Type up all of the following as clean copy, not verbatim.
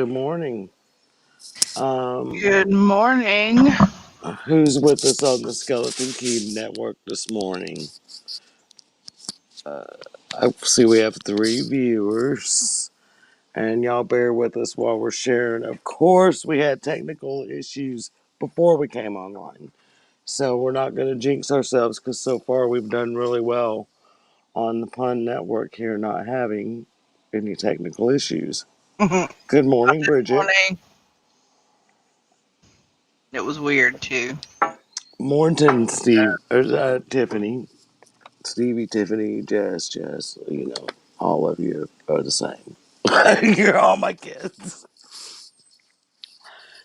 Good morning. Um, Good morning. who's with us on the Skeleton Key Network this morning? Uh, I see we have three viewers, and y'all bear with us while we're sharing. Of course, we had technical issues before we came online, so we're not going to jinx ourselves because so far we've done really well on the Pun Network here, not having any technical issues. Good Good morning, Bridget. morning. It was weird too. Morton, Steve, Tiffany. Stevie, Tiffany, Jess, all of you are the same. You're all my kids.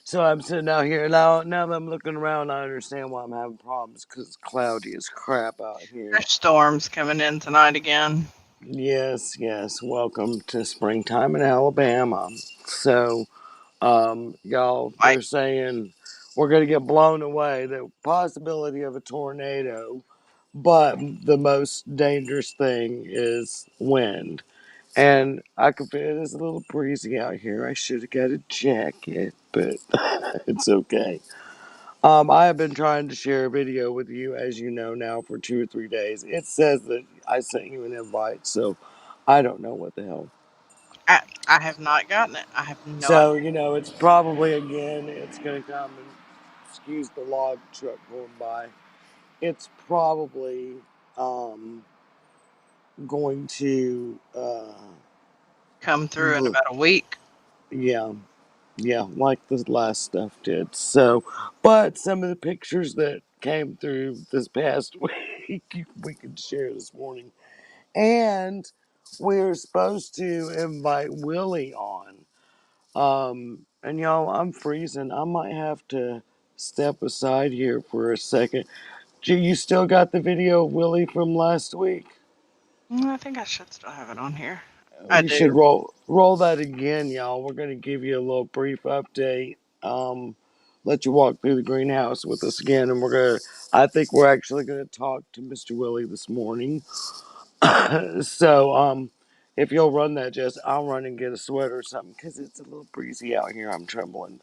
So I'm sitting out here now that I'm looking around, I understand why I'm having problems because it's cloudy as crap out here. There's storms coming in tonight again. Yes. Welcome to springtime in Alabama. So, y'all, Like, they're saying we're going to get blown away. The possibility of a tornado, but the most dangerous thing is wind. And I could feel it is a little breezy out here. I should have got a jacket, but it's okay. I have been trying to share a video with you, as you know now, for 2 or 3 days. It says that I sent you an invite, so I don't know what the hell. I have not gotten it. I have no idea. So, it's probably again, it's going to come and excuse the log truck going by. It's probably going to, Come through in br- about a week. yeah, yeah, like the last stuff did. So, but some of the pictures that came through this past week, we could share this morning. And we're supposed to invite Willie on. And y'all, I'm freezing. I might have to step aside here for a second. You still got the video of Willie from last week? I think I should still have it on here. I You should do. roll that again, y'all. We're going to give you a little brief update. Let you walk through the greenhouse with us again, and I think we're actually gonna talk to Mr. Willie this morning. So if you'll run that, Jess, I'll run and get a sweater or something because it's a little breezy out here. I'm trembling.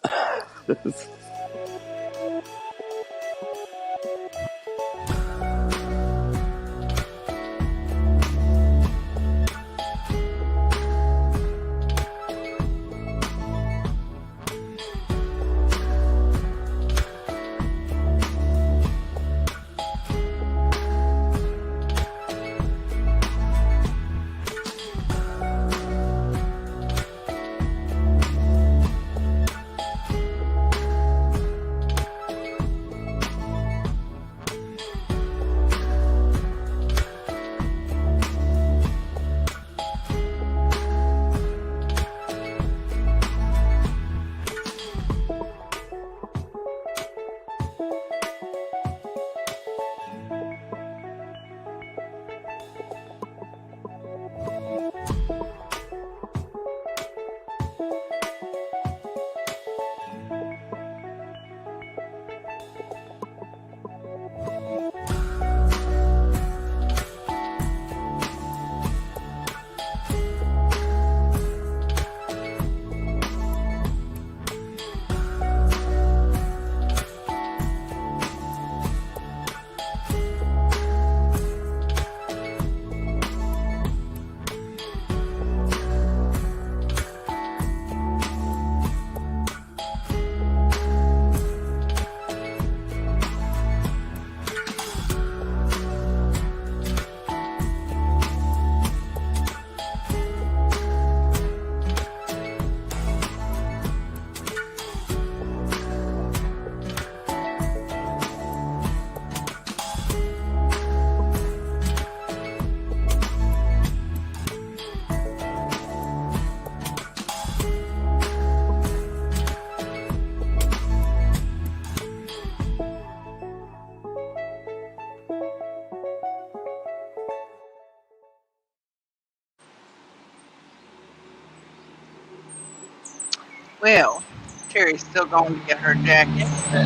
Well, Terry's still going to get her jacket. But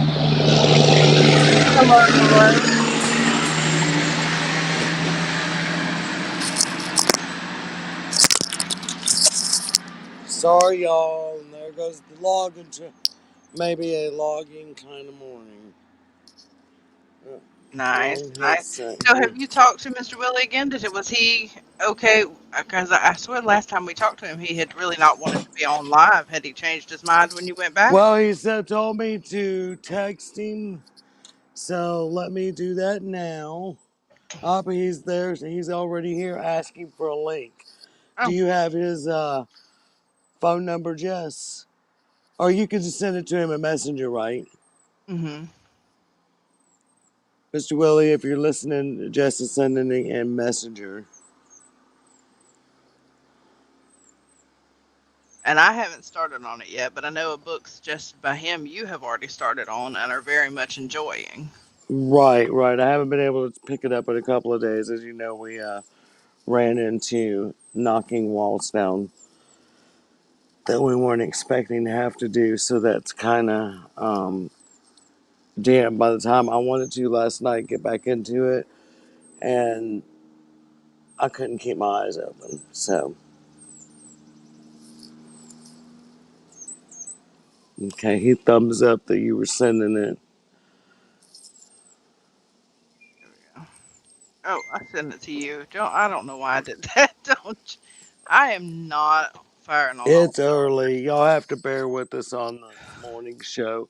hello, hello. Sorry, y'all. And there goes the log into maybe a logging kind of morning. Nice, Long nice. headset So here. have you talked to Mr. Willie again? Was he okay? Because I swear last time we talked to him, he had really not wanted to be on live. Had he changed his mind when you went back? Well, he said told me to text him, so let me do that now. Up, he's there. He's already here asking for a link. Do Oh, you have his phone number, Jess? Or you can just send it to him in Messenger, right? mm-hmm. Mr. Willie, if you're listening, Jess is sending it in Messenger. And I haven't started on it yet, but I know a book suggested by him you have already started on and are very much enjoying. Right, right. I haven't been able to pick it up in a couple of days. As you know, we ran into knocking walls down that we weren't expecting to have to do. So that's kind of damn. By the time I wanted to last night get back into it, and I couldn't keep my eyes open. So okay, he thumbs up that you were sending it. There we go. Oh, I sent it to you. I don't know why I did that. Don't. I am not firing on all It's early. Y'all have to bear with us on the morning show.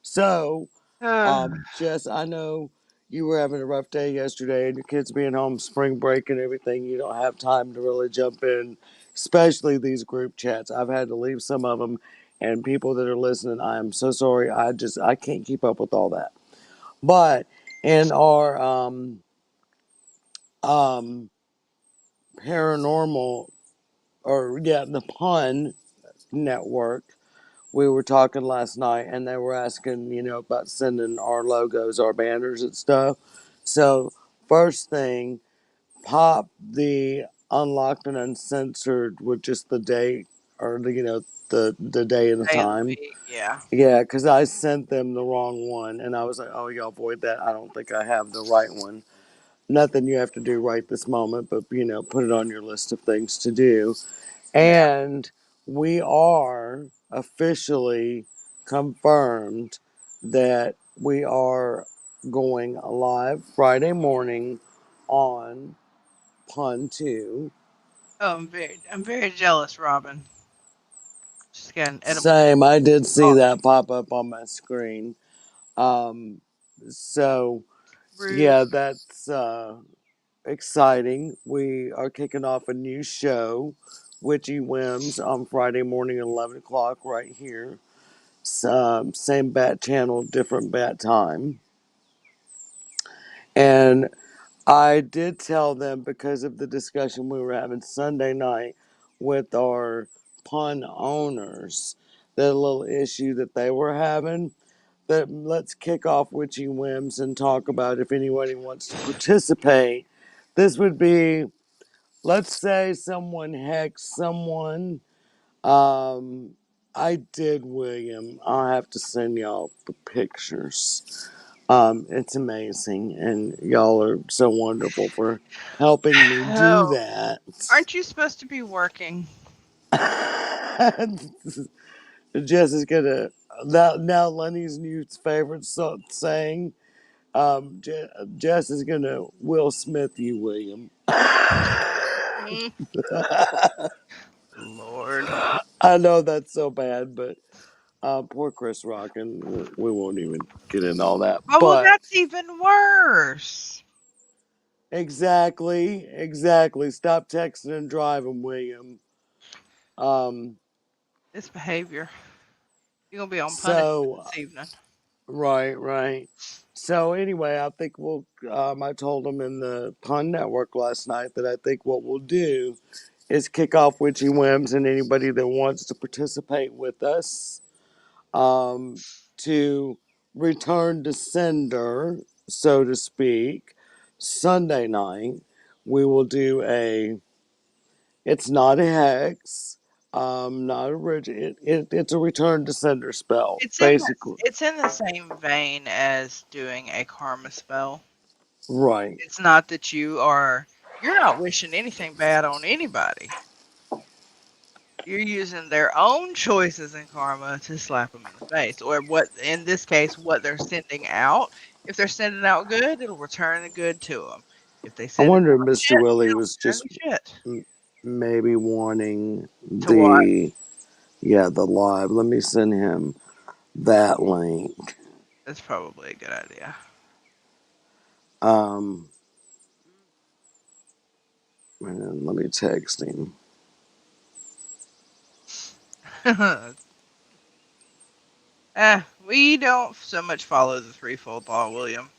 So, cylinders. Jess, I know you were having a rough day yesterday, and your kids being home, spring break, and everything. You don't have time to really jump in, especially these group chats. I've had to leave some of them, and people that are listening, I am so sorry. I can't keep up with all that. But in our um, paranormal, or yeah, the pun network, we were talking last night, and they were asking, about sending our logos, our banners and stuff. So first thing, pop the unlocked and uncensored with just the date, or the day and the Day of the time. week, yeah. Yeah, because I sent them the wrong one, and I was like, oh, y'all avoid that. I don't think I have the right one. Nothing you have to do right this moment, but put it on your list of things to do. Yeah. And we are officially confirmed that we are going live Friday morning on Pun 2. Oh, I'm very jealous, Robin. Just got an edible. Same, I did see Oh, that pop up on my screen. Um, so, rude. yeah, that's exciting. We are kicking off a new show, Witchy Whims, on Friday morning at 11 o'clock right here. Same bat channel, different bat time. And I did tell them, because of the discussion we were having Sunday night with our pun owners, that little issue that they were having, that let's kick off Witchy Whims and talk about if anybody wants to participate. This would be, let's say someone hexed someone. Um, I did, William. I'll have to send y'all the pictures. It's amazing, and y'all are so wonderful for helping me do Oh, that. aren't you supposed to be working? Jess is gonna now Lenny's new favorite saying. Jess is gonna Will Smith you, William. Mm, Lord. I know that's so bad, but poor Chris Rock, and we won't even get into all that. Oh, well, But that's even worse. exactly, exactly. Stop texting and driving, William. Um, This behavior. You're going to be on punishment so this evening. right, right. So anyway, I think we'll. I told them in the Pun Network last night that I think what we'll do is kick off Witchy Whims, and anybody that wants to participate with us, um, to return to sender, so to speak, Sunday night. We will do a. It's not a hex. Not a it's a return to sender spell, It's in the, basically. it's in the same vein as doing a karma spell. Right. It's not that you're not wishing anything bad on anybody. You're using their own choices in karma to slap them in the face, or what in this case, what they're sending out. If they're sending out good, it'll return the good to them. If they I send wonder if out Mr. shit, Willie it'll was return just the shit. maybe wanting To what? the live. Let me send him that link. That's probably a good idea. Um, and let me text him. We don't so much follow the threefold law, William.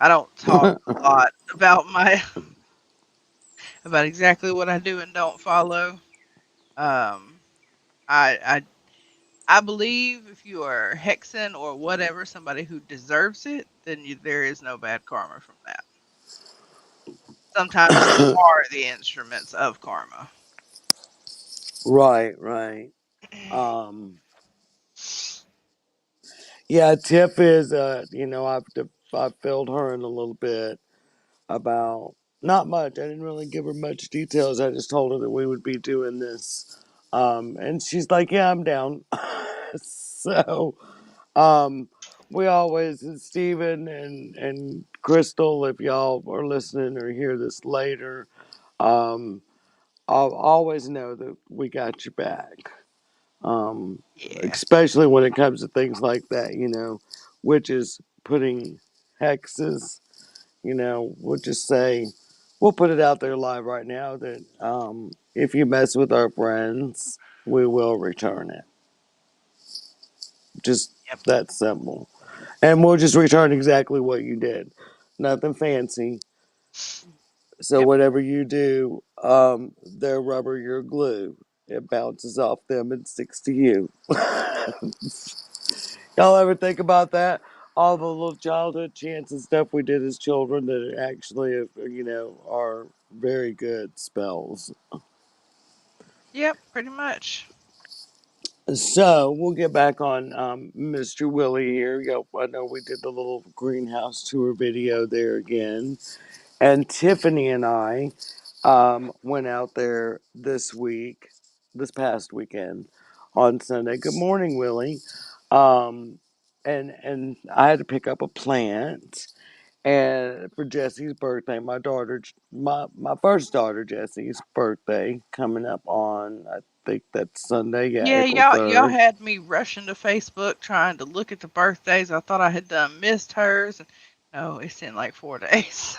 I don't talk a lot about my about exactly what I do and don't follow. Um, I I believe if you are hexing or whatever somebody who deserves it, then there is no bad karma from that. Sometimes you are the instruments of karma. Right, right. Um, yeah, Tiff is. I've filled her in a little bit about not much. I didn't really give her much details. I just told her that we would be doing this, and she's like, "Yeah, I'm down." So, um, we always, and Stephen and Crystal, if y'all are listening or hear this later, um, I'll always know that we got your back. Yeah. Especially when it comes to things like that, which is putting hexes. We'll just say, we'll put it out there live right now that if you mess with our friends, we will return it. Just Yep. that simple. And we'll just return exactly what you did. Nothing fancy. So Yep. whatever you do, their rubber, your glue. It bounces off them and sticks to you. Y'all ever think about that? All the little childhood chants and stuff we did as children that actually, are very good spells. Yep. Pretty much. So we'll get back on Mr. Willie here. Yep, I know we did the little greenhouse tour video there again. And Tiffany and I went out there this past weekend on Sunday. Good morning, Willie. Um, and I had to pick up a plant. And for Jesse's birthday, my first daughter Jesse's birthday coming up on, I think that's Sunday, yeah, Yeah, April y'all 3rd. had me rushing to Facebook trying to look at the birthdays. I thought I had done missed hers. No, it's in like 4 days.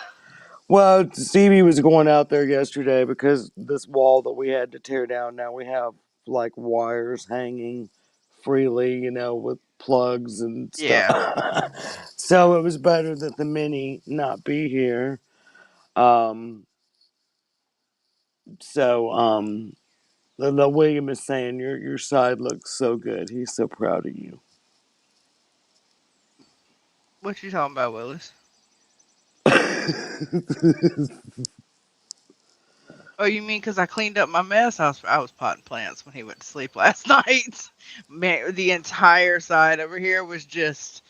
Well, Stevie was going out there yesterday because this wall that we had to tear down, now we have like wires hanging freely, with plugs and stuff. Yeah. So it was better that the mini not be here. Um, so the William is saying your side looks so good. He's so proud of you. What you talking about, Willis? Oh, you mean because I cleaned up my mess? I was potting plants when he went to sleep last night. Man, the entire side over here was just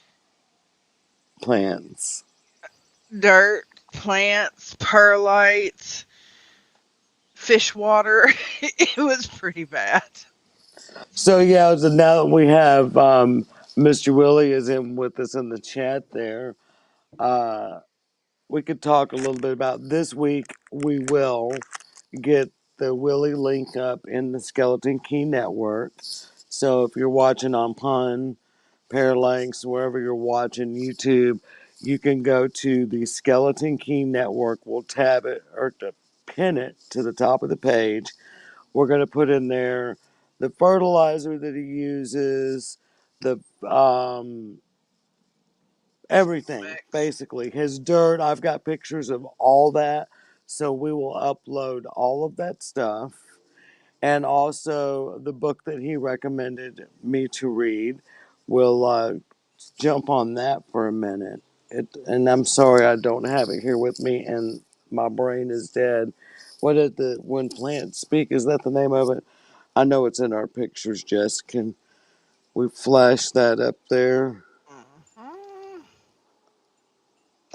Plants. dirt, plants, perlite, fish water. It was pretty bad. So yeah, so now that we have Mr. Willie is in with us in the chat there. Uh, we could talk a little bit about this week. We will get the Willie link up in the Skeleton Key Network. So if you're watching on Pun, Paralinks, wherever you're watching YouTube, you can go to the Skeleton Key Network. We'll tab it or to pin it to the top of the page. We're going to put in there the fertilizer that he uses, the everything Specs. basically. His dirt. I've got pictures of all that, so we will upload all of that stuff, and also the book that he recommended me to read. We'll jump on that for a minute. And I'm sorry I don't have it here with me, and my brain is dead. What is the When Plants Speak? Is that the name of it? I know it's in our pictures, Jess. Can we flash that up there? Hmm.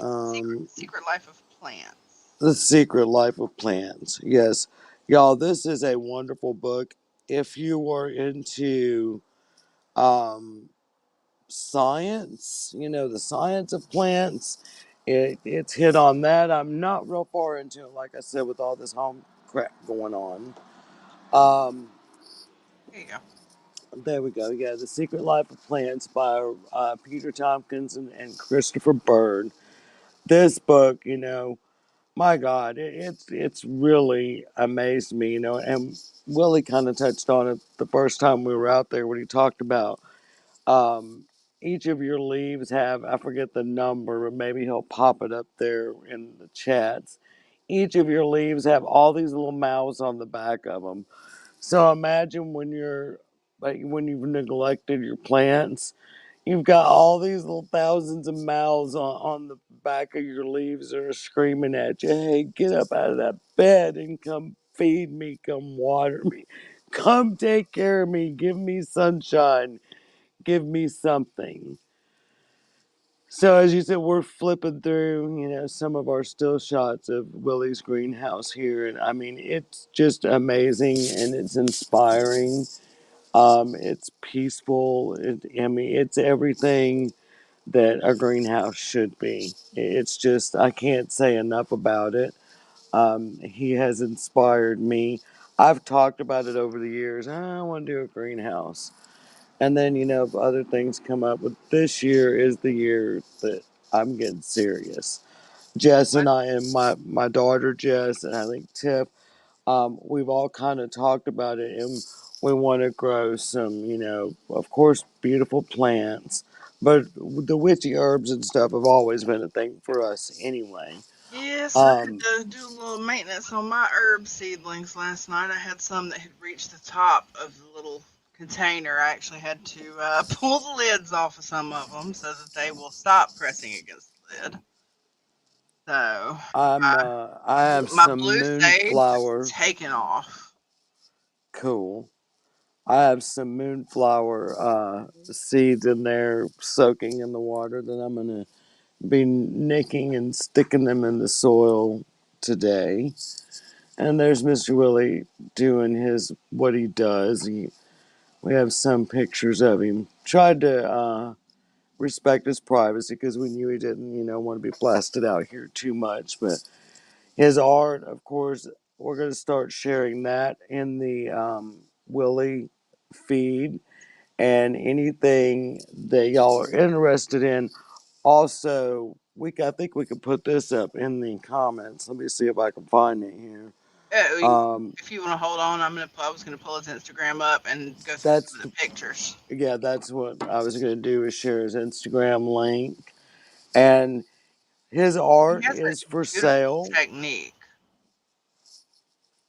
Um, Secret Life of Plants. The Secret Life of Plants. Yes. Y'all, this is a wonderful book. if you were into um, science, the science of plants, it's hit on that. I'm not real far into it, like I said, with all this home crap going on. Um, There you go. there we go. Yeah, The Secret Life of Plants by Peter Tompkins and Christopher Bird. This book, my God, it's really amazed me, and Willie kind of touched on it the first time we were out there when he talked about um, each of your leaves have, I forget the number, but maybe he'll pop it up there in the chats. Each of your leaves have all these little mouths on the back of them. So imagine when when you've neglected your plants, you've got all these little thousands of mouths on the back of your leaves that are screaming at you, hey, get up out of that bed and come feed me, come water me, come take care of me, give me sunshine, give me something. So as you said, we're flipping through, some of our still shots of Willie's greenhouse here, and I mean, it's just amazing and it's inspiring. It's peaceful. I mean, it's everything that a greenhouse should be. It's just I can't say enough about it. He has inspired me. I've talked about it over the years. I want to do a greenhouse. And then, other things come up. But this year is the year that I'm getting serious. Jess What? and I, and my daughter Jess, and I think Tiff, we've all kind of talked about it. And we want to grow some, of course, beautiful plants. But the witchy herbs and stuff have always been a thing for us anyway. Yes, I had Um, to do a little maintenance on my herb seedlings last night. I had some that had reached the top of the little container. I actually had to pull the lids off of some of them so that they will stop pressing against the lid. So I have my some blue sage is moonflower. taking off. Cool. I have some moonflower seeds in there soaking in the water that I'm going to be nicking and sticking them in the soil today. And there's Mr. Willie doing his what he does. We have some pictures of him. Tried to respect his privacy because we knew he didn't, want to be blasted out here too much. But his art, of course, we're going to start sharing that in the Willie feed and anything that y'all are interested in. Also, I think we could put this up in the comments. Let me see if I can find it here. Um, If you want to hold on, I was gonna pull his Instagram up and go through that's some of the pictures. yeah, that's what I was going to do is share his Instagram link, and his He art has is a for beautiful sale. technique.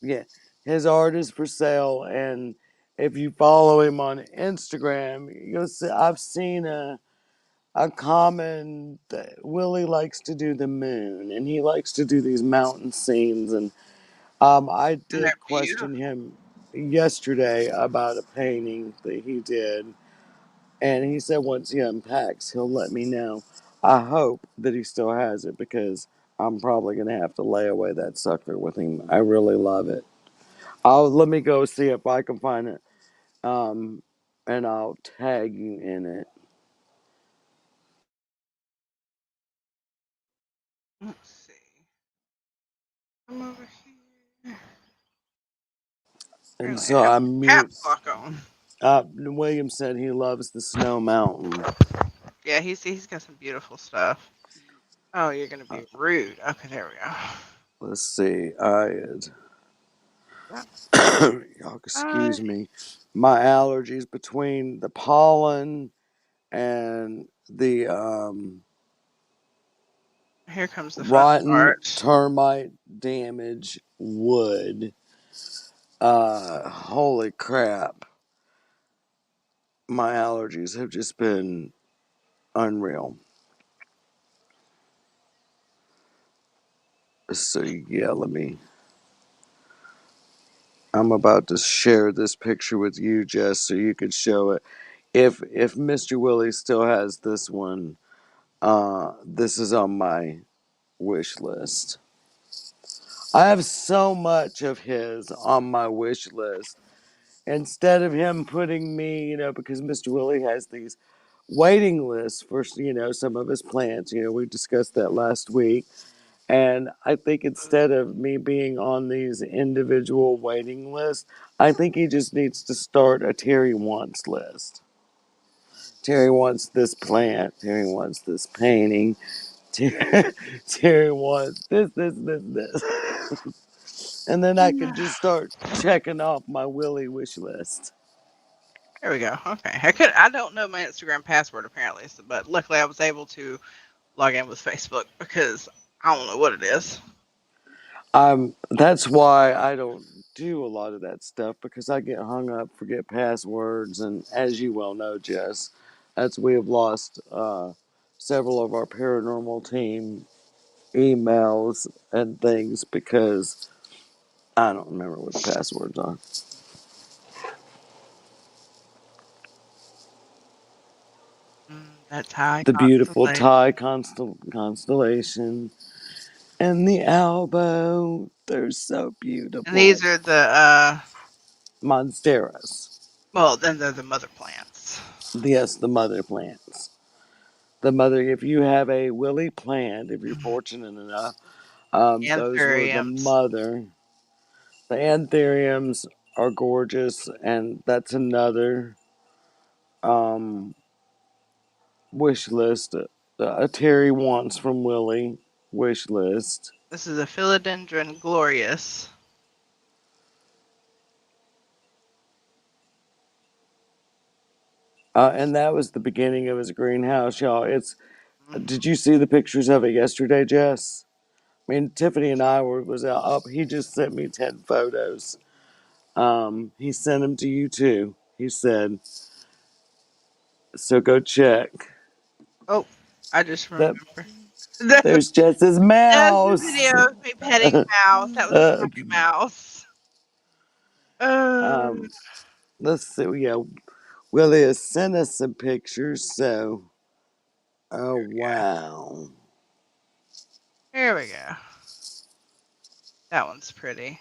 Yeah, his art is for sale, and if you follow him on Instagram, you'll see I've seen a common that Willie likes to do the moon, and he likes to do these mountain scenes. And I And they're did question beautiful. him yesterday about a painting that he did, and he said once he unpacks, he'll let me know. I hope that he still has it because I'm probably gonna have to lay away that sucker with him. I really love it. I'll let me go see if I can find it, um, and I'll tag you in it. Let's see. Come over here. And Apparently, I so have I my cap mute. lock on. William said he loves the Snow Mountain. Yeah, he's got some beautiful stuff. Oh, you're gonna Uh, be rude. Okay, there we go. let's see. I That y'all side. excuse me. My allergies between the pollen and the Here comes the fun rotten part. termite damage wood. Holy crap. My allergies have just been unreal. So yeah, I'm about to share this picture with you, Jess, so you could show it. If Mr. Willie still has this one, this is on my wish list. I have so much of his on my wish list. instead of him putting me, because Mr. Willie has these waiting lists for, some of his plants. We discussed that last week. And I think instead of me being on these individual waiting lists, I think he just needs to start a Terri wants list. Terri wants this plant. Terri wants this painting. Terri, Terri wants this. And then I Yeah. could just start checking off my Willie wish list. There we go. Okay. I don't know my Instagram password apparently, but luckily I was able to log in with Facebook because I don't know what it is. That's why I don't do a lot of that stuff because I get hung up, forget passwords, and as you well know, Jess, as we have lost several of our paranormal team emails and things because I don't remember what the passwords are. That's high The beautiful Thai constellation. constellation and the elbow, they're so And these beautiful. are the Monsteras. well, then they're the mother plants. Yes, the mother plants. The mother, if you have a willy plant, if you're fortunate enough, those were the Anthuriums. mother. The anthuriums are gorgeous, and that's another um, wish list. A Terry wants from Willie wish list. This is a philodendron glorious. And that was the beginning of his greenhouse, y'all. It's. Hmm. Did you see the pictures of it yesterday, Jess? I mean, Tiffany and I was out up. He just sent me 10 photos. He sent them to you too. He said, "So go check." Oh, I just That remember. That's there's Jess's the mouse. video of me petting Mouse. That was a Uh, happy mouse. Uh, um, let's see. Yeah, Willie has sent us some pictures. So, oh yeah. wow, Here we go. That one's pretty.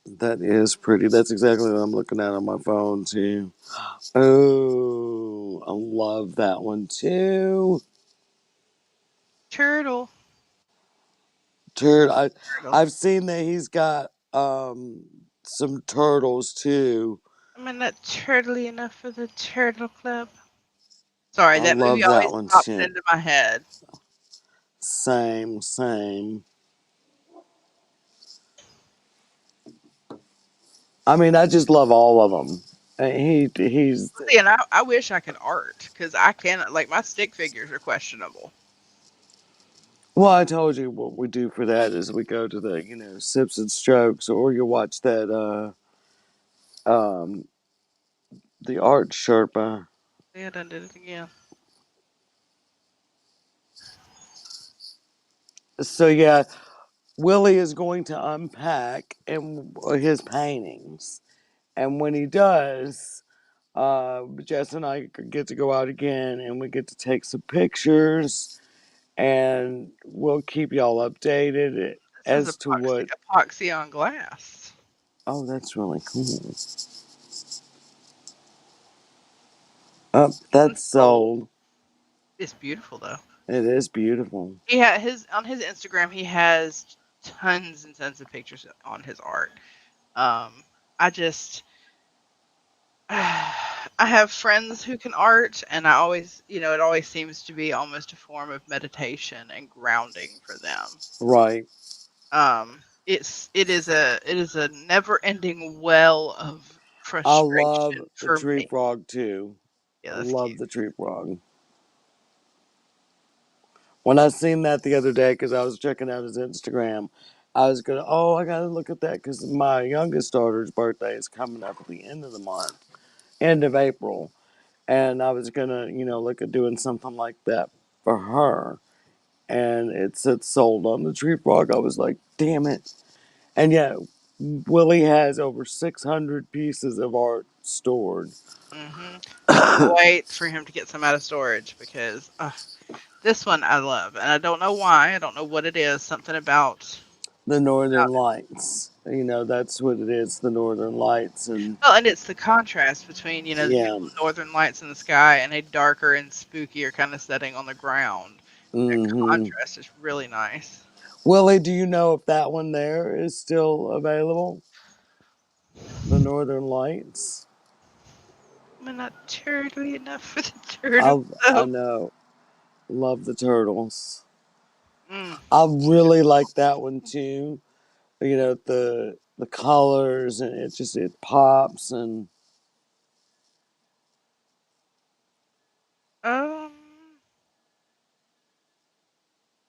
that is pretty. That's exactly what I'm looking at on my phone too. Oh, I love that one too. Turtle. Turd, Turtle. I've seen that he's got some turtles too. Am I not turtly enough for the Turtle Club? Sorry, I that movie love that always one pops too. into my head. Same, same. I mean, I just love all of them. He's See, and I wish I could art because I cannot. Like my stick figures are questionable. well. I told you what we do for that is we go to the sips and strokes, or you watch that um the art Sherpa. Yeah, I done did it again. So yeah, Willie is going to unpack and his paintings, and when he does, Jess and I get to go out again and we get to take some pictures and we'll keep y'all updated This is as to what. epoxy on glass. Oh, that's really cool. Oh, One's that's sold. sold. It's beautiful though. It is beautiful. He had his on his Instagram. He has tons and tons of pictures on his art. I just I have friends who can art, and I always, it always seems to be almost a form of meditation and grounding for them. Right. It is a never ending well of I frustration love the for tree me. frog too. Yeah, I that's cute. love the tree frog. When I seen that the other day, because I was checking out his Instagram, I was gonna, oh, I gotta look at that because my youngest daughter's birthday is coming up at the end of the month, end of April. And I was gonna, look at doing something like that for her. And it said sold on the tree frog. I was like, damn it. And yet, Willie has over 600 pieces of art stored. I can't wait for him to get some out of storage because this one I love, and I don't know why. I don't know what it is. Something about. The Northern Lights. You know, that's what it is, the Northern Lights. And Well, and it's the contrast between, the yeah. beautiful northern lights in the sky and a darker and spookier kind of setting on the ground. That Hmm. contrast is really nice. Willie, do you know if that one there is still available? The Northern Lights? I'm not turtly enough for the turtle, I, I though. know. Love the turtles. Mm. I really like that one too. You know, the colors, and it pops. And Um,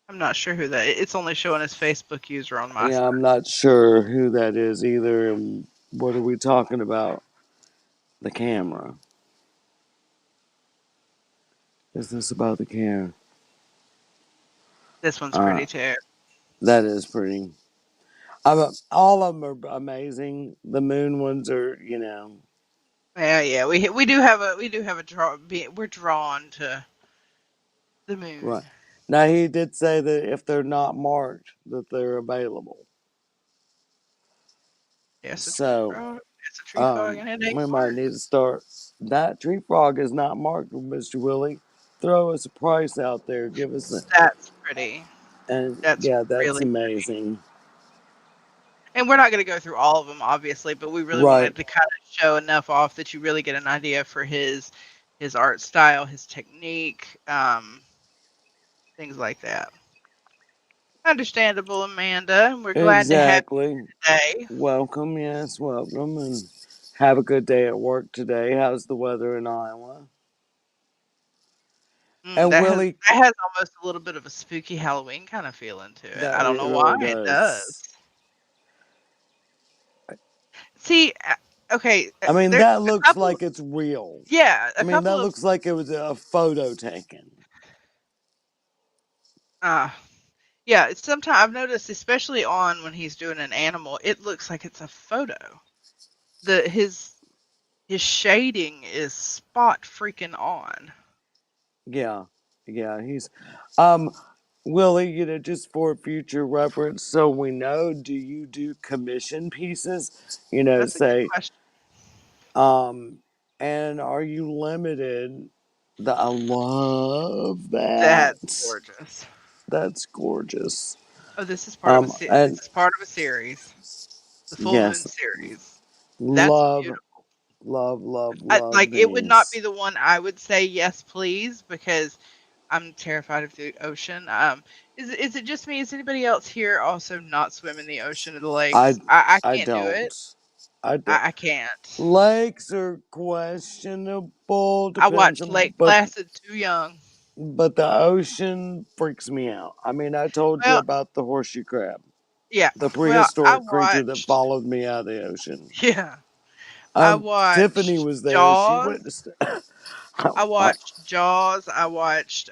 I'm not sure who that. It's only showing as Facebook user on my yeah, side. I'm not sure who that is either. And what are we talking about? The camera. Is this about the camera? This one's Uh, pretty too. that is pretty. All of them are amazing. The moon ones are, Yeah, yeah. We do have a draw. We're drawn to the right. moon. Now he did say that if they're not marked, that they're available. Yes, a tree So frog. It's a tree frog, and it ain't we might marked. need to start. That tree frog is not marked, Mr. Willie. Throw us a price out there. Give us a, That's pretty. and That's yeah, that's really. amazing. And we're not going to go through all of them, obviously, but we really Right. wanted to kind of show enough off that you really get an idea for his art style, his technique, things like that. Understandable, Amanda. We're glad to have Exactly. you today. Welcome. Yes, welcome. And have a good day at work today. How's the weather in Iowa? Mm, And that has Willie, that has almost a little bit of a spooky Halloween kind of feeling to it. that I don't it know why really it does. does. See, okay, I mean, there's that a looks couple. like it's real. Yeah, I a mean, couple that of. looks like it was a photo taken. Uh, yeah, sometimes I've noticed, especially on when he's doing an animal, it looks like it's a photo. The his shading is spot freaking on. Yeah, yeah. Um, Willie, just for future reference, so we know, do you do commission pieces? That's a good Say, question. um, and are you limited? I love that. That's gorgeous. That's gorgeous. Oh, this is part of a And this is part of a series, the full moon yes, series. That's love, beautiful. love, love, love Like it would not be these. the one I would say yes, please, because I'm terrified of the ocean. Is it just me? Is anybody else here also not swim in the ocean or the I, lakes? I I can't do it. don't. I do. I can't. Lakes are questionable, I depends watched on, Lake Placid too young. but the ocean freaks me out. I mean, I told you Well, about the horseshoe crab, yeah. the Well, I prehistoric creature that watched. followed me out of the ocean. Yeah, I Tiffany watched was there; she Jaws. witnessed it. I I, watched Jaws. I watched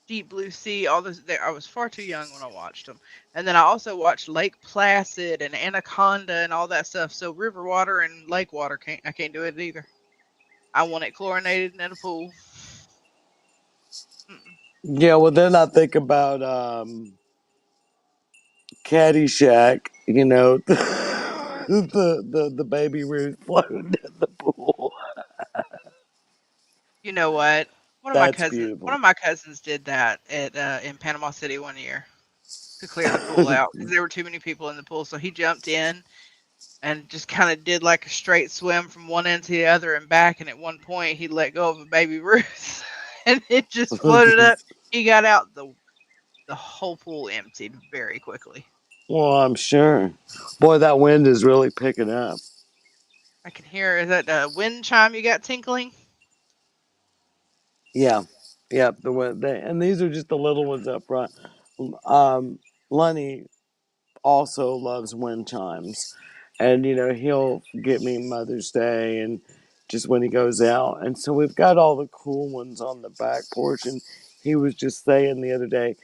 Deep Blue Sea. All those. There, I was far too young when I watched them. And then I also watched Lake Placid and Anaconda and all that stuff. So river water and lake water I can't do it either. I want it chlorinated and in a pool. Mm-mm. yeah, well, then I think about Caddyshack. The baby Ruth floating in the pool. You know what? One of my That's cousins. One beautiful. of my cousins did that at in Panama City one year to clear the pool out because there were too many people in the pool. So he jumped in and just kind of did like a straight swim from one end to the other and back. And at one point, he let go of a baby Ruth, and it just floated up. He got out. The whole pool emptied very quickly. Well, I'm sure. Boy, that wind is really picking up. I can hear, is that a wind chime you got tinkling? Yeah, yeah. And these are just the little ones up front. Lenny also loves wind chimes, and he'll get me Mother's Day and just when he goes out. And so we've got all the cool ones on the back porch. And he was just saying the other day,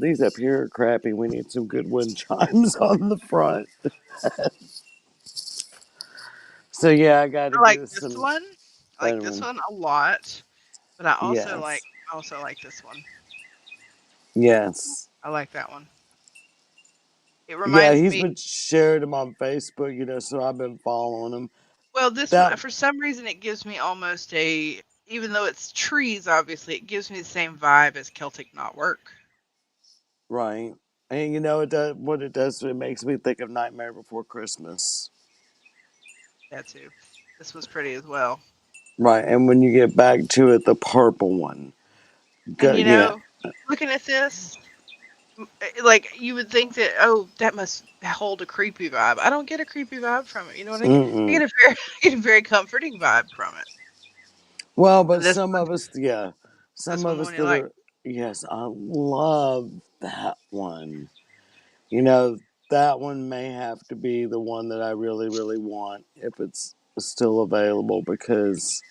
these up here are crappy. We need some good wind chimes on the front. So yeah, I got to I like get us this some one. I like better this one. one a lot, but I also like Yes, I also like this one. yes. I like that one. It Yeah, reminds he's me. been sharing them on Facebook, so I've been following him. Well, this That one for some reason it gives me almost a. Even though it's trees, obviously, it gives me the same vibe as Celtic knotwork. right, and it does what it does. It makes me think of Nightmare Before Christmas. That too. This was pretty as well. Right, and when you get back to it, the purple one. And Yeah. looking at this, like you would think that that must hold a creepy vibe. I don't get a creepy vibe from it. You know what I get? I Mm-mm. get a very, I get a very comforting vibe from it. Well, but And some of us, yeah, this some of one us when you that like, are, yes, I love that one. You know, that one may have to be the one that I really, really want if it's still available because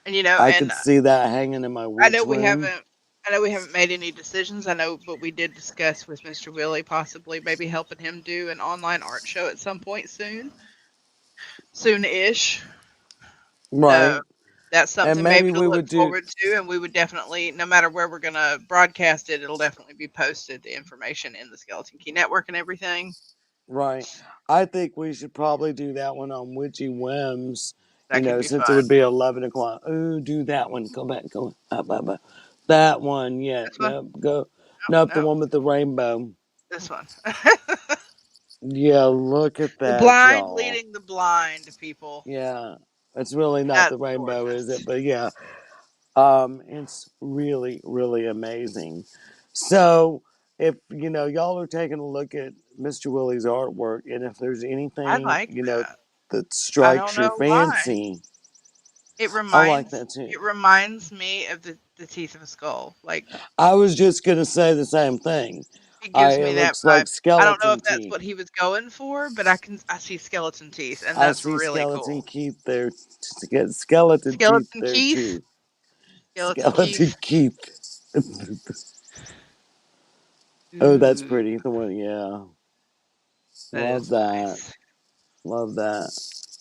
and I and could see that hanging in my I know witch we room. haven't. I know we haven't made any decisions. I know, but we did discuss with Mr. Willie possibly maybe helping him do an online art show at some point soon-ish. So Right. that's And something maybe maybe to we look would do, forward to, and we would definitely, no matter where we're gonna broadcast it, it'll definitely be posted. The information in the Skeleton Key Network and everything. right. I think we should probably do that one on Witchy Whims, That could be since it fun. would be 11 o'clock. Ooh, do that one. Go back, go up, up, up. That one, yeah. This one? Nope, go. No, Nope, the no, one with the rainbow. this one. Yeah, look at The that, blind y'all. leading the blind, people. Yeah, it's really not the That's rainbow, is gorgeous. it? But yeah, it's really, really amazing. So, if y'all are taking a look at Mr. Willie's artwork, and if there's I anything like that. that I don't strikes your know why. fancy, It I like reminds that too. it reminds me of the teeth of a skull. Like I was just gonna say the same thing. it gives It me that looks vibe. like I don't know if skeleton that's teeth. what he was going for, but I see skeleton teeth, and I that's see really skeleton cool. teeth there. Skeleton teeth Skeleton there Keith, too. skeleton Skeleton Keith. Keith. Oh, that's Ooh, pretty. The one, yeah. that Love is that. nice. Love that.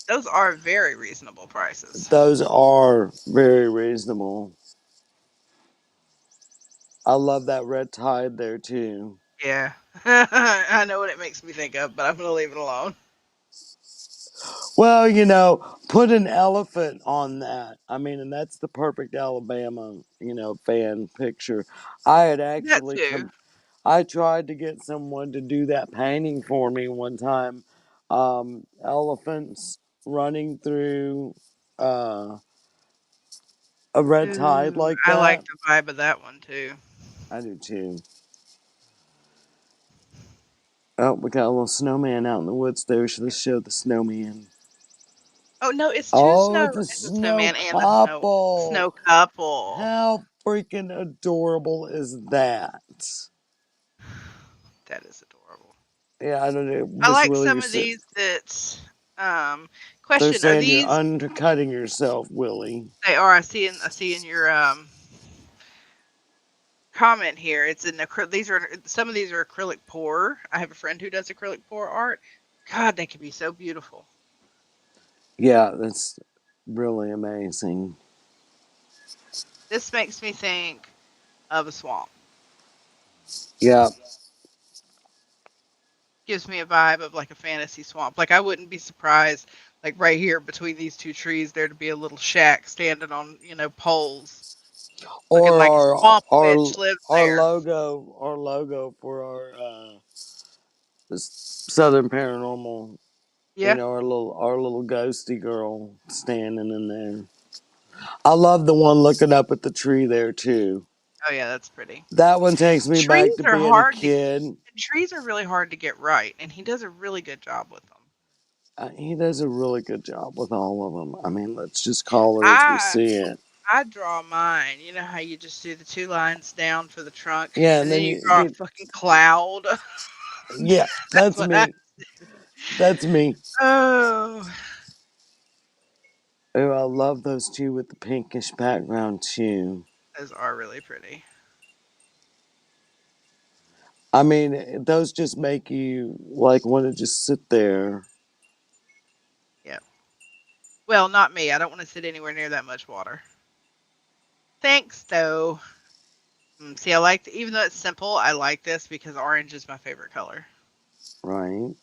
Those are very reasonable prices. Those are very reasonable. I love that red tide there too. Yeah, I know what it makes me think of, but I'm gonna leave it alone. Well, put an elephant on that. I mean, and that's the perfect Alabama, fan picture. I had That actually too. I tried to get someone to do that painting for me one time. Elephants running through uh, a red tide Ooh, like I like that. the vibe of that one too. I do too. Oh, we got a little snowman out in the woods there. Should have showed the snowman. Oh no, it's two Oh, snow. it's a It's a snow snowman and a couple. snow couple. How freaking adorable is that? That is adorable. Yeah, I don't know. I Miss like Willie, some of these that they're question, are saying you're these undercutting yourself, Willie. they are I see in your comment here. It's in these are some of these are acrylic pour. I have a friend who does acrylic pour art. God, they can be so beautiful. Yeah, that's really amazing. This makes me think of a swamp. Yeah. Gives me a vibe of like a fantasy swamp. Like I wouldn't be surprised, like right here between these two trees, there to be a little shack standing on poles, looking Or like a our swamp witch lives there. our logo for our Southern Paranormal. Yeah. Our little ghosty girl standing in there. I love the one looking up at the tree there too. Oh yeah, that's pretty. That one takes me back Trees to are being a hard to kid. trees are really hard to get right, and he does a really good job with them. He does a really good job with all of them. I mean, let's just call it as we I see it. I draw mine. You know how you just do the two lines down for the trunk, Yeah, and and then then you you draw a get, fucking cloud. yeah, That's that's what I. me. That's me. Oh, Oh, I love those two with the pinkish background too. those are really pretty. I mean, those just make you like want to just sit there. Yeah. Well, not me. I don't want to sit anywhere near that much water. Thanks, though. See, I like even though it's simple, I like this because orange is my favorite color. Right.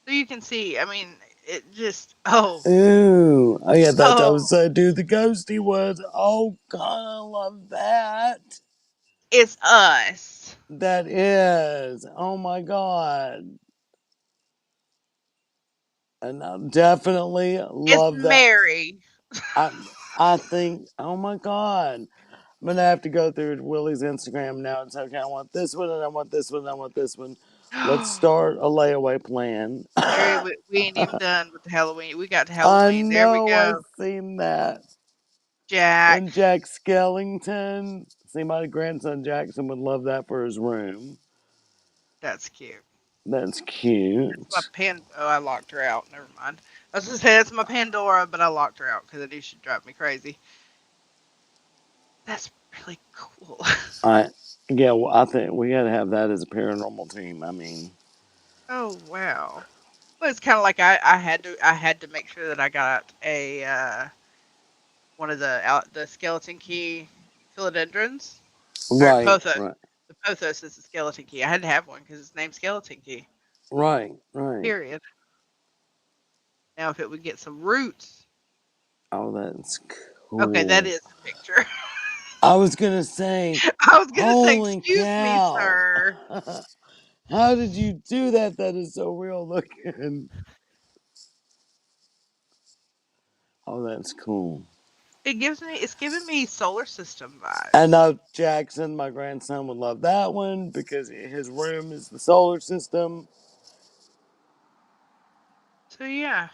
So you can see, I mean, it just, oh, Ooh. Oh yeah, that I was oh, do the ghosty was. Oh god, I love that. it's us. That is. Oh my god. And I definitely It's love that. Mary. I I think, oh my god. I'm gonna have to go through Willie's Instagram now and say, okay, I want this one and I want this one and I want this one. Let's start a layaway plan. Terry, we ain't even done with the Halloween. We got to I Halloween. There we know I've go. seen that. Jack. And Jack Skellington. See, my grandson Jackson would love that for his room. That's cute. That's That's my cute. Oh, I locked her out. Never mind. I was going to say that's my Pandora, but I locked her out because I knew she'd drive me crazy. That's really cool. I yeah, well, I think we gotta have that as a paranormal team. I mean, Oh, wow. Well, it's kind of like I had to make sure that I got a one of the skeleton key philodendrons or right, pothos. right, The pothos is the skeleton key. I had to have one because it's named skeleton key. right, right. Period. Now, if it would get some roots, Oh, that's okay, that cool. is the picture. I was gonna say, I was gonna say, holy excuse me, cow! sir. How did you do that? That is so real looking. Oh, that's cool. It's giving me solar system I vibes. know Jackson, my grandson, would love that one because his room is the solar system. So yeah,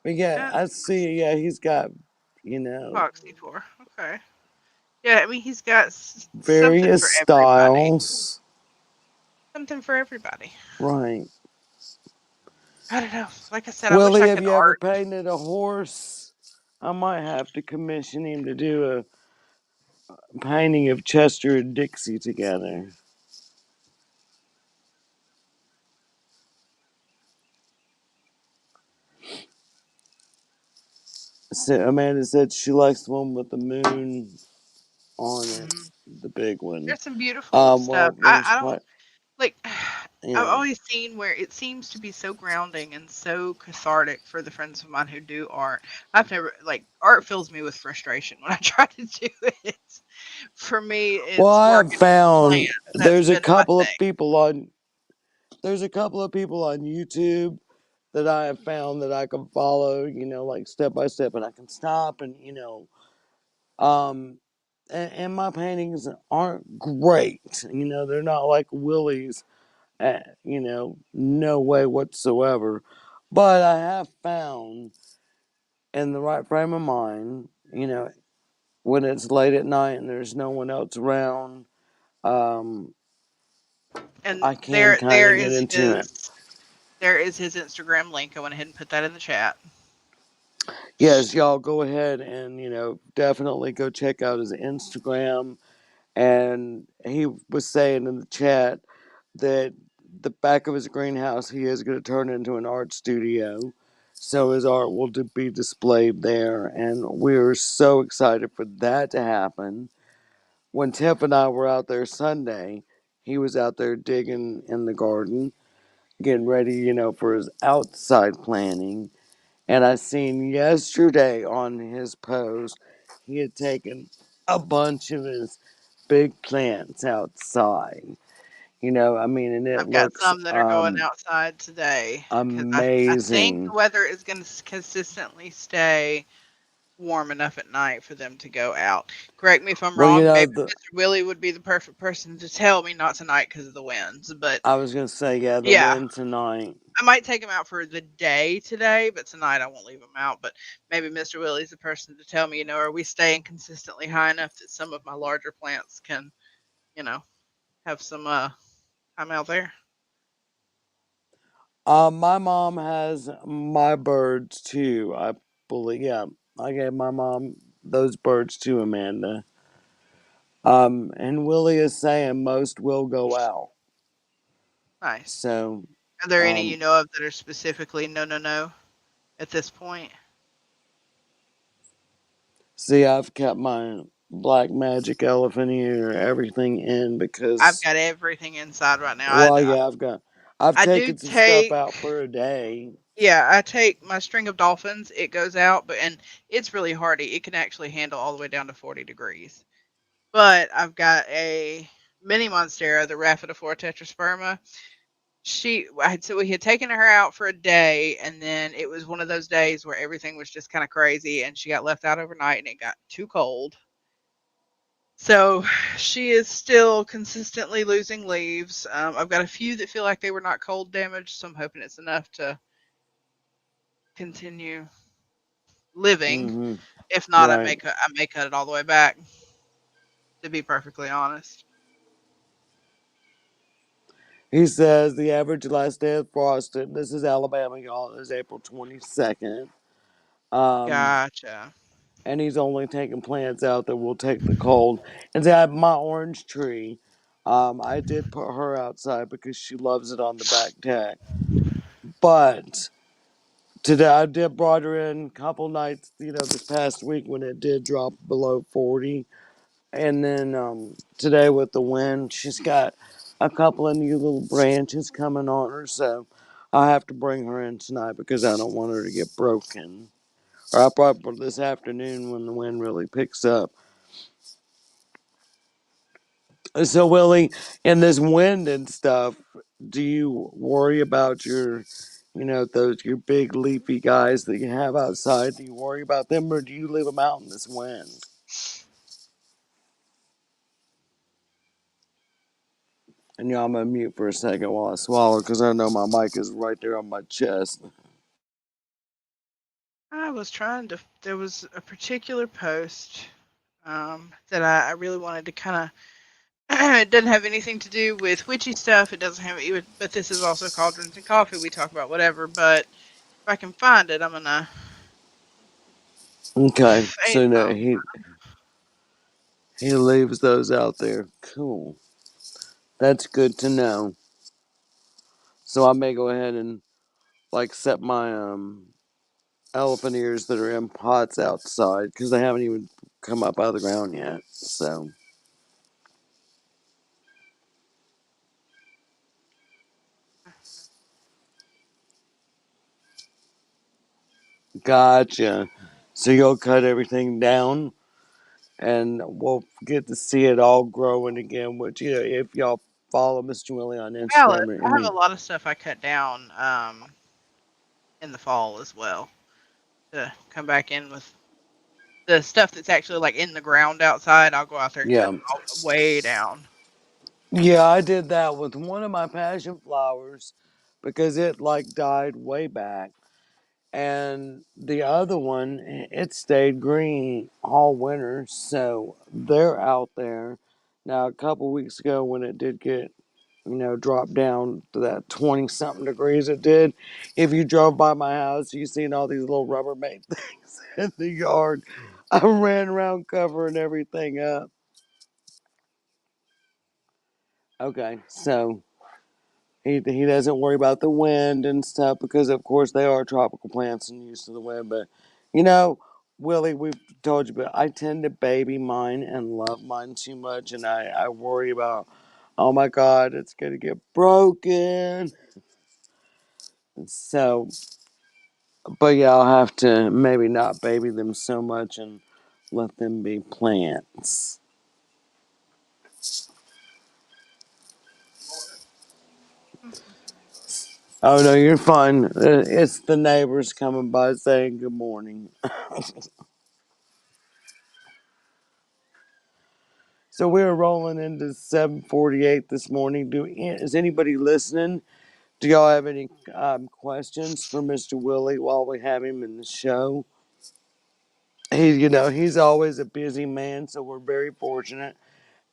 But yeah, that's I see. Yeah, he's got, you know, Foxy for. Okay. Yeah, I mean he's got something various for everybody. styles. Something for everybody. Right. I don't know. Like I said, I wish Willie, I have could you ever art. painted a horse? I might have to commission him to do a painting of Chester and Dixie together. So Amanda said she likes the one with the moon on it, Mhm. the big one. There's some beautiful stuff. Well, I, there's I don't quite, like. I've yeah. always seen where it seems to be so grounding and so cathartic for the friends of mine who do art. I've never like art fills me with frustration when I try to do it. For me, Well, it's I have working with found plants. That's been my thing. there's a couple of people on YouTube that I have found that I can follow, like step by step, and I can stop and um, and my paintings aren't great. They're not like Willie's, no way whatsoever. But I have found in the right frame of mind, when it's late at night and there's no one else around, um, And I can kind of get into it. there is his Instagram link. I went ahead and put that in the chat. Yes, y'all go ahead and, definitely go check out his Instagram. And he was saying in the chat that the back of his greenhouse he is going to turn into an art studio. So his art will be displayed there. And we're so excited for that to happen. When Tiff and I were out there Sunday, he was out there digging in the garden, getting ready, for his outside planning. And I seen yesterday on his post, he had taken a bunch of his big plants outside. I mean, and it I've got looks some that are going outside today because I think the amazing. weather is going to consistently stay warm enough at night for them to go out. Correct me if I'm Well, wrong. Maybe the Mr. Willie would be the perfect person to tell me not tonight because of the winds. But I was gonna say, yeah, the yeah, wind tonight. I might take him out for the day today, but tonight I won't leave him out. But maybe Mr. Willie's the person to tell me, are we staying consistently high enough that some of my larger plants can, you know, have some time out there? My mom has my birds too. I believe, yeah, I gave my mom those birds too, Amanda. And Willie is saying most will go out. Nice. So, Are there any you um, know of that are specifically no, no, no at this point? see, I've kept mine. black magic elephant ear, everything in I've because, got everything inside right now. well, yeah, I've I do taken some stuff take out for a day. Yeah, I take my string of dolphins, it goes out, but and it's really hardy. It can actually handle all the way down to 40 degrees. But I've got a mini monstera, the Rhaphidophora tetrasperma. So we had taken her out for a day, and then it was one of those days where everything was just kind of crazy, and she got left out overnight, and it got too cold. So she is still consistently losing leaves. I've got a few that feel like they were not cold damaged, so I'm hoping it's enough to continue living. Hmm. If not, Right. I may cut it all the way back. To be perfectly honest. He says the average last day of frosting, this is Alabama, y'all, is April 22nd. Um, Gotcha. and he's only taking plants out that will take the cold. And see, I have my orange tree. I did put her outside because she loves it on the back deck. But today I did brought her in a couple nights, this past week when it did drop below 40. And then today with the wind, she's got a couple of new little branches coming on her. So I have to bring her in tonight because I don't want her to get broken. Or I'll probably this afternoon when the wind really picks up. So Willie, in this wind and stuff, do you worry about those your big leafy guys that you have outside? Do you worry about them, or do you leave them out in this wind? And I'm gonna mute for a second while I swallow because I know my mic is right there on my chest. I was trying to. There was a particular post that I really wanted to kind of. It doesn't have anything to do with witchy stuff. It doesn't have even. But this is also Cauldrons and Coffee. We talk about whatever. But if I can find it, I'm gonna. Okay, Ain't so no, no. he leaves those out there. Cool, that's good to know. So I may go ahead and set my elephant ears that are in pots outside because they haven't even come up out of the ground yet. So, gotcha. So you'll cut everything down and we'll get to see it all growing again. Which, if y'all follow Mr. Willie on Valid. Instagram, I I have mean, a lot of stuff I cut down in the fall as well to come back in with the stuff that's actually like in the ground outside. I'll go out there and cut yeah. it all way down. Yeah, I did that with one of my passion flowers because it died way back. And the other one, it stayed green all winter, so they're out there. Now, a couple weeks ago, when it did get, drop down to that 20 something degrees, it did. If you drove by my house, you seen all these little Rubbermaid things in the yard. I ran around covering everything up. Okay, so he doesn't worry about the wind and stuff because of course they are tropical plants and used to the wind. But you know, Willie, we've told you, but I tend to baby mine and love mine too much, and I worry about, oh my God, it's gonna get broken. So, but yeah, I'll have to maybe not baby them so much and let them be plants. Oh no, you're fine. It's the neighbors coming by saying good morning. So we're rolling into 7:48 this morning. Is anybody listening? Do y'all have any questions for Mr. Willie while we have him in the show? He's always a busy man, so we're very fortunate,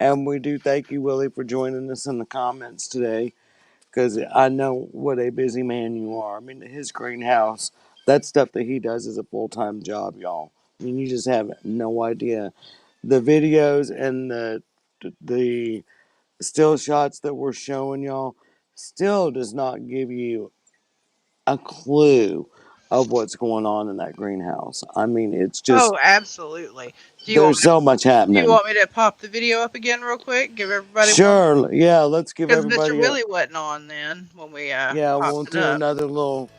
and we do thank you, Willie, for joining us in the comments today. Because I know what a busy man you are. I mean, his greenhouse, that stuff that he does is a full time job, y'all. I mean, you just have no idea. The videos and the still shots that we're showing y'all still does not give you a clue of what's going on in that greenhouse. I mean, it's just Oh, absolutely. Do you want there's me to so much do you happening. want me to pop the video up again real quick? Give everybody one, Sure, yeah, let's give because Mr. everybody a Willie wasn't on then when we yeah, we'll popped it do up. another little.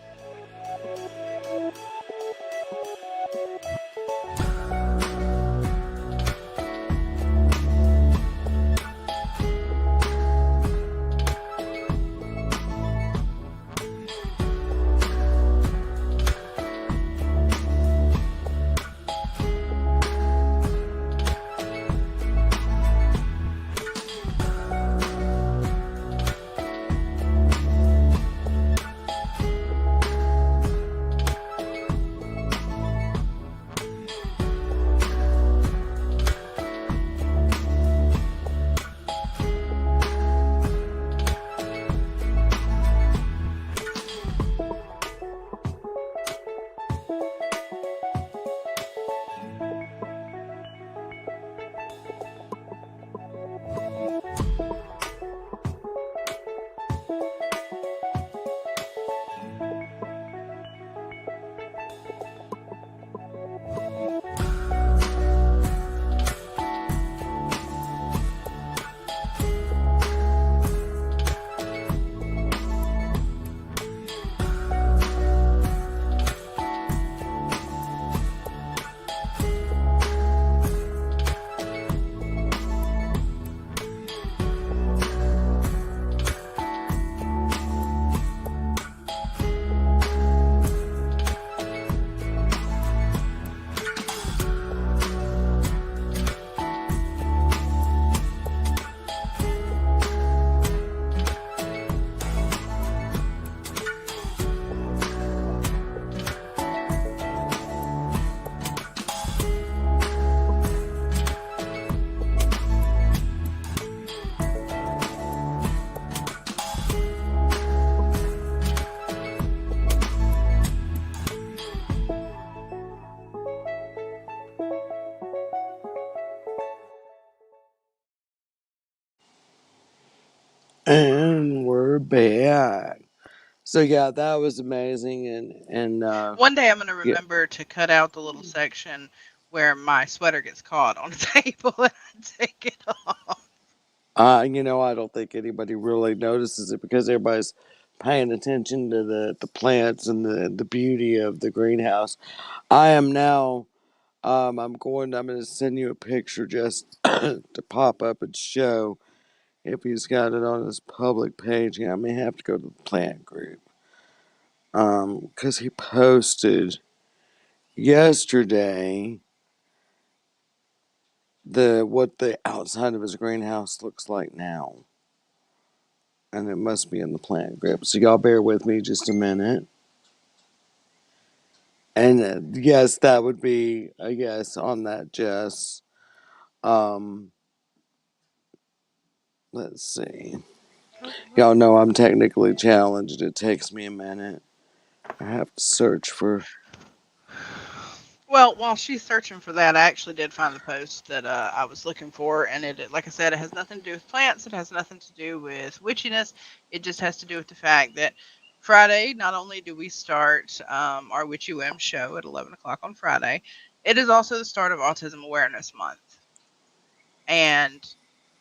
And we're back. So yeah, that was amazing, and One day I'm going to yeah, remember to cut out the little section where my sweater gets caught on the table and I take it off. I don't think anybody really notices it because everybody's paying attention to the plants and the beauty of the greenhouse. I am now. I'm going to send you a picture just to pop up and show if he's got it on his public page. Yeah, I may have to go to the plant group. Because he posted yesterday the what the outside of his greenhouse looks like now, and it must be in the plant group. So y'all bear with me just a minute. And yes, that would be a yes on that, Jess. Um, let's see. Y'all know I'm technically challenged. It takes me a minute. I have to search for. Well, while she's searching for that, I actually did find the post that I was looking for, and like I said, it has nothing to do with plants. It has nothing to do with witchiness. It just has to do with the fact that Friday, not only do we start our Witchy Whim show at 11 o'clock on Friday, it is also the start of Autism Awareness Month. And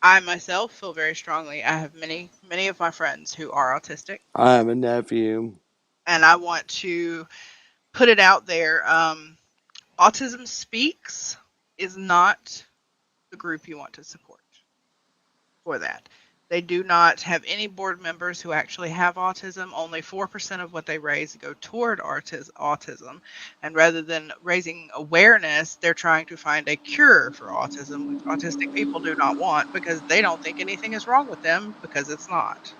I myself feel very strongly. I have many of my friends who are autistic, I have a nephew. and I want to put it out there. Autism Speaks is not the group you want to support for that. They do not have any board members who actually have autism. Only 4% of what they raise go toward autism. And rather than raising awareness, they're trying to find a cure for autism, which autistic people do not want because they don't think anything is wrong with them because it's not.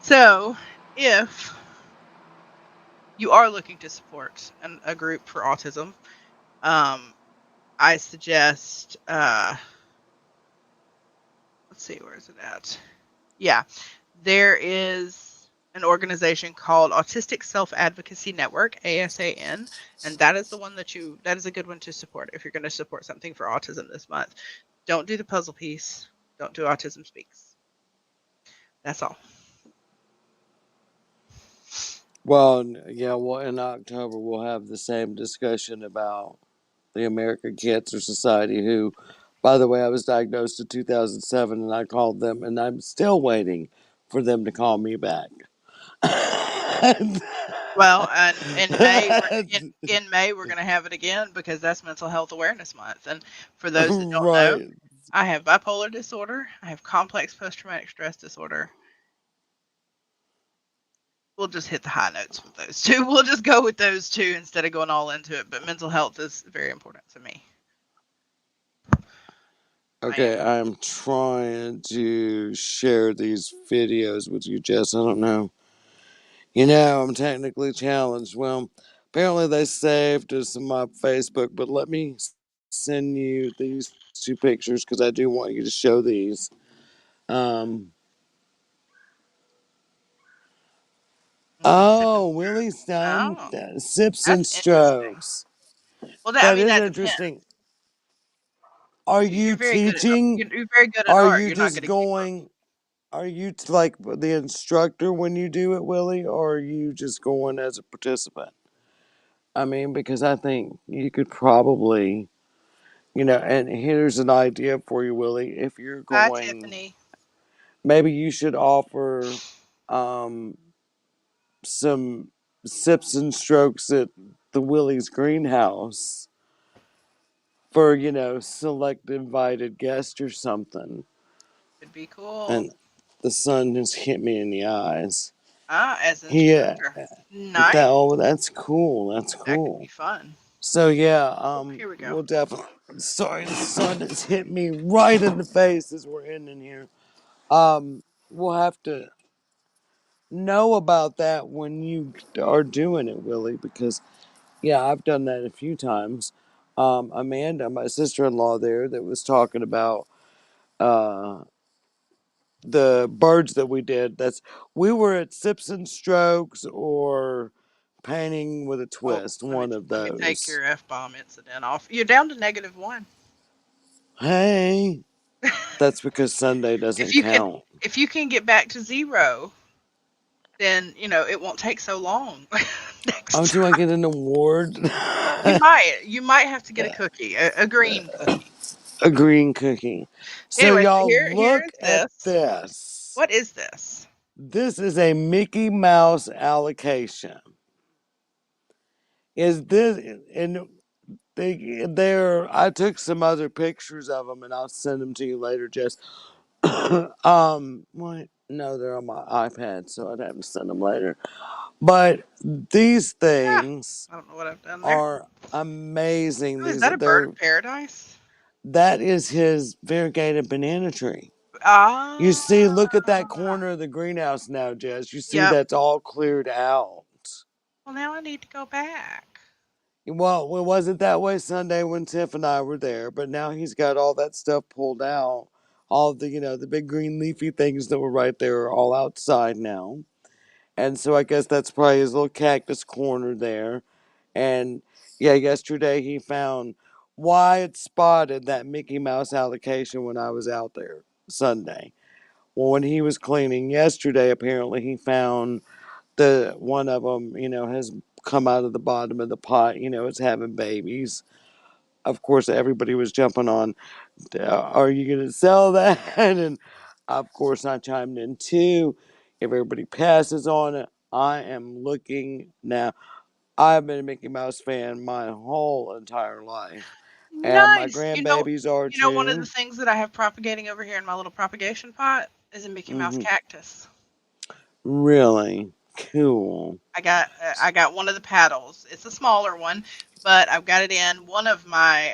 So, if you are looking to support a group for autism, um, I suggest, let's see, where is it at? Yeah, there is an organization called Autistic Self Advocacy Network, ASAN, and that is the one that is a good one to support if you're going to support something for autism this month. Don't do the puzzle piece. Don't do Autism Speaks. That's all. Well, yeah, well, in October we'll have the same discussion about the American Cancer Society, who, by the way, I was diagnosed in 2007 and I called them and I'm still waiting for them to call me back. Well, and in May we're gonna have it again because that's Mental Health Awareness Month. And for those that don't know, Right. I have bipolar disorder. I have complex post traumatic stress disorder. We'll just hit the high notes with those two. We'll just go with those two instead of going all into it. But mental health is very important to me. I am. Okay, I'm trying to share these videos with you, Jess. I don't know. I'm technically challenged. Well, apparently they saved us on my Facebook, but let me send you these two pictures because I do want you to show these. Um, Sipping. oh, Willie's done Oh, sips and that's interesting. strokes. Well, That is that depends. interesting. Are You're you very good at teaching? you're very good at Are art. you You're not just good at keyboard. going? Are you like the instructor when you do it, Willie, or are you just going as a participant? I mean, because I think you could probably, and here's an idea for you, Willie. If you're Hi, going, Tiffany. maybe you should offer um, some sips and strokes at the Willie's greenhouse for, select invited guests or something. Would be cool. And the sun has hit me in the eyes. Ah, as He, instructor. Nice. that's cool. That's That could be cool. fun. So yeah, Oh, here we go. we'll definitely. Sorry, the sun has hit me right in the face as we're ending here. We'll have to know about that when you are doing it, Willie, because yeah, I've done that a few times. Amanda, my sister-in-law, there that was talking about uh the birds that we did. We were at Sips and Strokes or Painting with a Oh, Twist, one of let me take those. your f bomb incident off. You're down to -1. Hey, that's because Sunday doesn't if you can count. if you can get back to 0, then it won't take so long Oh, next do I time. get an award? You might have to get a cookie, a green cookie. A green cookie. So, Anyway, so y'all, here look is at this. this. What is this? This is a Mickey Mouse allocation. Is this, and I took some other pictures of them and I'll send them to you later, Jess. What? No, they're on my iPad, so I'd have to send them later. But these Ah, things I don't know what I've done there. are amazing. Oh, is that a bird of paradise? That is his variegated banana tree. You Ah, see, look at that corner of the greenhouse now, Jess. You see yep. that's all cleared out. Well, now I need to go back. Well, it wasn't that way Sunday when Tiff and I were there, but now he's got all that stuff pulled out. All the, the big green leafy things that were right there are all outside now. And so I guess that's probably his little cactus corner there. And yeah, yesterday he found wide spotted that Mickey Mouse allocation when I was out there Sunday. Well, when he was cleaning yesterday, apparently he found the one of them, has come out of the bottom of the pot. It's having babies. Of course, everybody was jumping on, are you going to sell that? And of course, I chimed in too. If everybody passes on it, I am looking now. I've been a Mickey Mouse fan my whole entire life, and my Nice. grandbabies are One of the too. things that I have propagating over here in my little propagation pot is a Mickey Mouse Hmm. cactus. Really cool. I got one of the paddles. It's a smaller one, but I've got it in one of my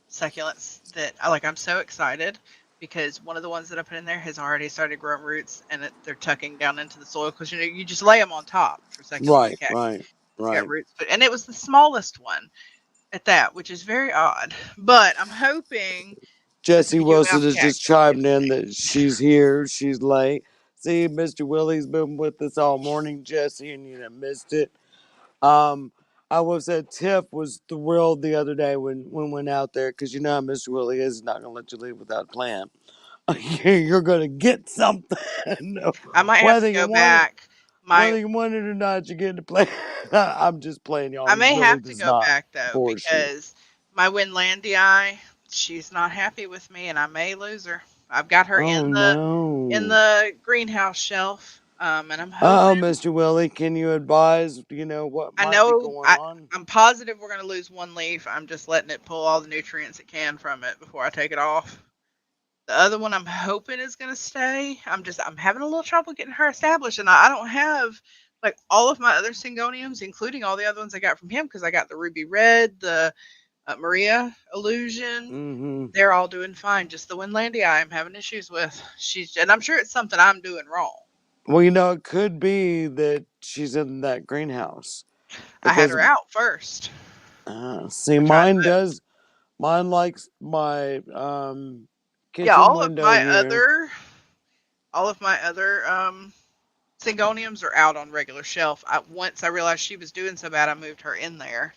succulents that I like. I'm so excited because one of the ones that I put in there has already started growing roots, and they're tucking down into the soil because you just lay them on top for succulents and Right, cactus. right, It's got right. roots, and it was the smallest one at that, which is very odd. But I'm hoping that Jessie the Wilson UM has just cactus chimed gets in big. that she's here. She's late. See, Mr. Willie's been with us all morning, Jessie, and you missed it. Um, I was at Tiff was thrilled the other day when we went out there because you know how Mr. Willie is. He's not gonna let you leave without a plan. You're gonna get something, I might have whether to you go want it. back My Whether you want it or not, you're getting to play. I'm just playing, y'all. I He may really have to does go not back though force you. because my Winlandia, she's not happy with me, and I may lose her. I've got her Oh in no. the greenhouse shelf, and I'm hoping. Oh, Mr. Willie, can you advise, what I might be know going on? I'm positive we're gonna lose one leaf. I'm just letting it pull all the nutrients it can from it before I take it off. The other one I'm hoping is gonna stay. I'm having a little trouble getting her established, and I don't have like all of my other syngoniums, including all the other ones I got from him, because I got the ruby red, the Maria illusion. Mm-hmm. They're all doing fine. Just the Winlandia I'm having issues with. And I'm sure it's something I'm doing wrong. Well, it could be that she's in that greenhouse. I had Because, her out first. see, I tried mine to does. Mine likes my Yeah, kitchen window here. all of my other Syngoniums are out on regular shelf. Once I realized she was doing so bad, I moved her in there.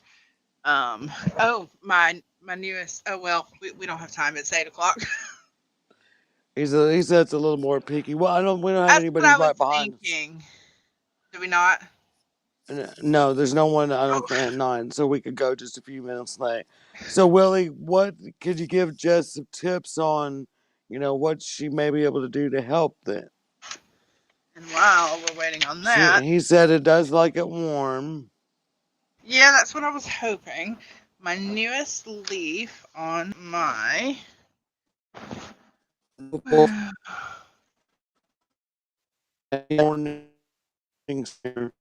Oh, my newest. Oh well, we don't have time. It's 8 o'clock. He says a little more peaky. Well, I don't. We don't have That's what anybody I was right behind us. thinking. Do we not? No, there's no one. I don't think at 9, so we could go just a few minutes late. So Willie, what could you give Jess some tips on? What she may be able to do to help then. And while we're waiting on that, He said it does like it warm. yeah, that's what I was hoping. My newest leaf on my. Mornings here,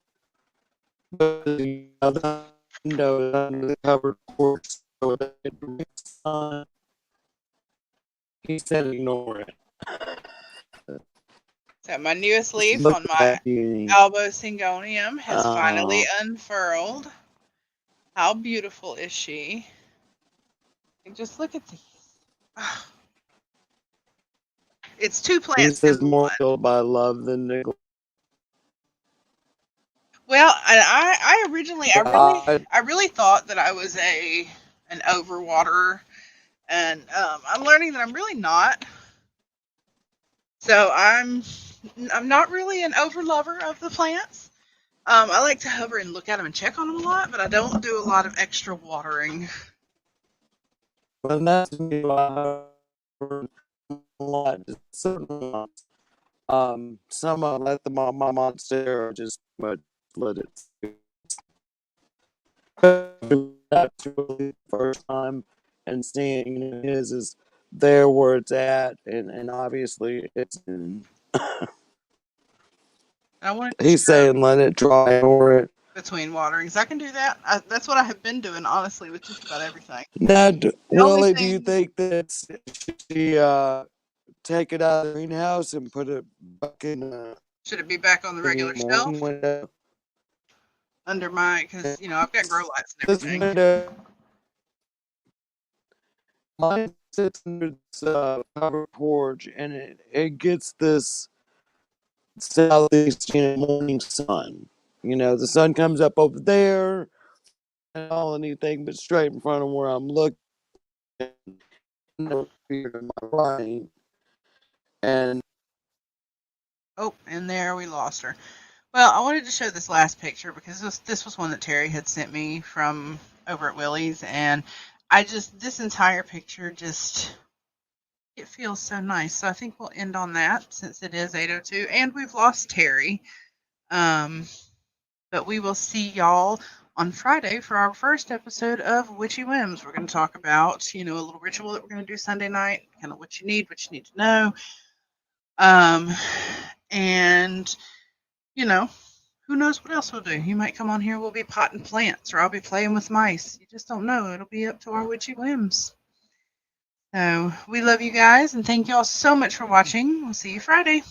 but the other window under the covered porch, so that it makes sun. He said ignore it. So my newest Just leaf look on my at you. Albo Syngonium has finally Uh, unfurled. How beautiful is she? And just look at these. It's two he plants in says more one. filled by love than neglect. Well, I originally, God, I really thought that I was an overwaterer, and I'm learning that I'm really not. So I'm not really an overlover of the plants. I like to hover and look at them and check on them a lot, but I don't do a lot of extra watering. when that's me, I heard a lot, just certain ones. Some of let the my monster just let it. That's really the first time, and seeing his is there where it's at, and obviously it's in. I wanted to He's show saying let it dry or it. between waterings. I can do that. That's what I have been doing, honestly, with just about everything. Now, The only Willie, do you thing think that should she take it out of the greenhouse and put it back in should it be back on the the regular morning shelf window? under my because I've got grow lights and This everything. window, mine sits under this covered porch, and it gets this southeast morning sun. The sun comes up over there, and all anything but straight in front of where I'm looking. Here to my right, and Oh, and there we lost her. Well, I wanted to show this last picture because this was one that Terri had sent me from over at Willie's, and this entire picture just it feels so nice. So I think we'll end on that since it is 8:02 and we've lost Terri. Um, but we will see y'all on Friday for our first episode of Witchy Whims. We're going to talk about a little ritual that we're going to do Sunday night, kind of what you need to know. And you know, who knows what else we'll do? You might come on here, we'll be potting plants, or I'll be playing with mice. You just don't know. It'll be up to our witchy whims. So we love you guys, and thank you all so much for watching. We'll see you Friday.